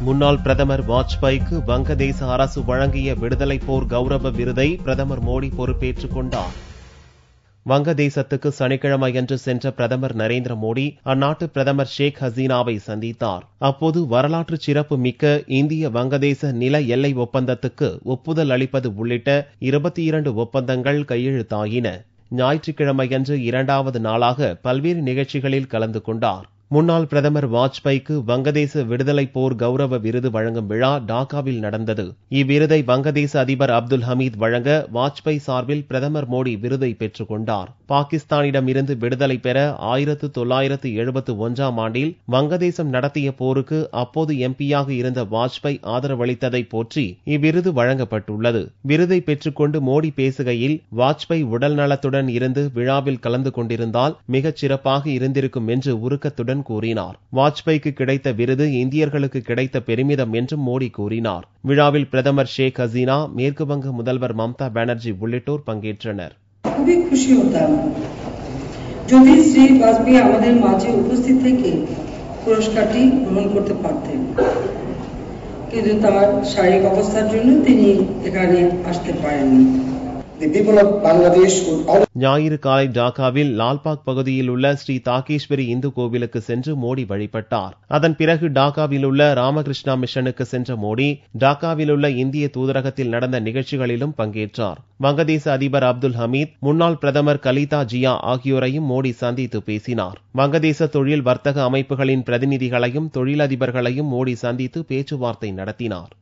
முன்னாள் பிரதமர் வாஜ்பாய்க்கு வங்கதேச அரசு வழங்கிய விடுதலை போர் கௌரவ விருதை பிரதமர் மோடி பொறுப்பேற்றுக் கொண்டார். வங்கதேசத்துக்கு சனிக்கிழமையன்று சென்ற பிரதமர் நரேந்திர மோடி அந்நாட்டு பிரதமர் ஷேக் ஹசீனாவை சந்தித்தார். அப்போது வரலாற்று சிறப்பு மிக்க இந்திய வங்கதேச நில எல்லை ஒப்பந்தத்துக்கு ஒப்புதல் அளிப்பது உள்ளிட்ட 22 ஒப்பந்தங்கள் கையெழுத்தாயின. ஞாயிற்றுக்கிழமையன்று 2வது நாளாக பல்வேறு நிகழ்ச்சிகளில் கலந்து கொண்டார். முன்னாள் பிரதமர் வாஜ்பாய்க்கு வங்கதேச விடுதலை போர் கௌரவ விருது வழங்கும் விழா டாக்காவில் நடந்தது. இவ்விருதை வங்கதேச அதிபர் அப்துல் ஹமீத் வழங்க வாஜ்பாய் சார்பில் பிரதமர் மோடி விருதை பெற்றுக் கொண்டார். பாகிஸ்தானிடம் இருந்து விடுதலை பெற 1971ஆம் ஆண்டில் வங்கதேசம் நடத்திய போருக்கு அப்போது எம்பியாக இருந்த வாஜ்பாய் ஆதரவளித்ததை போற்றி இவ்விருது வழங்கப்பட்டுள்ளது. விருதை பெற்றுக்கொண்டு மோடி பேசுகையில், வாஜ்பாய் உடல் நலத்துடன் இருந்து விழாவில் கலந்து கொண்டிருந்தால் மிகச் சிறப்பாக இருந்திருக்கும் என்று உருக்கத்துடன் கூறினார். வாஜ்பாய்க்கு கிடைத்த விருது இந்தியர்களுக்கு கிடைத்த பெருமிதம் என்றும் மோடி கூறினார். விழாவில் பிரதமர் ஷேக் ஹசீனா, மேற்கு வங்க முதல்வர் மம்தா பானர்ஜி உள்ளிட்டோர் பங்கேற்றனர். খুবই খুশি হতাম যদি শ্রী বাজপেয়ী আমাদের মাঝে উপস্থিত থেকে পুরস্কারটি গ্রহণ করতে পারতেন, কিন্তু তার শারীরিক অবস্থার জন্য তিনি এখানে আসতে পারেননি. ஞாயிறு காலை டாக்காவில் லால்பாக் பகுதியில் உள்ள ஸ்ரீ தாகேஸ்வரி இந்து கோவிலுக்கு சென்று மோடி வழிபட்டார். அதன் பிறகு டாக்காவில் உள்ள ராமகிருஷ்ணா மிஷனுக்கு சென்ற மோடி டாக்காவில் உள்ள இந்திய தூதரகத்தில் நடந்த நிகழ்ச்சிகளிலும் பங்கேற்றார். வங்கதேச அதிபர் அப்துல் ஹமீத், முன்னாள் பிரதமர் கலிதா ஜியா ஆகியோரையும் மோடி சந்தித்து பேசினார். வங்கதேச தொழில் வர்த்தக அமைப்புகளின் பிரதிநிதிகளையும் தொழிலதிபர்களையும் மோடி சந்தித்து பேச்சுவார்த்தை நடத்தினார்.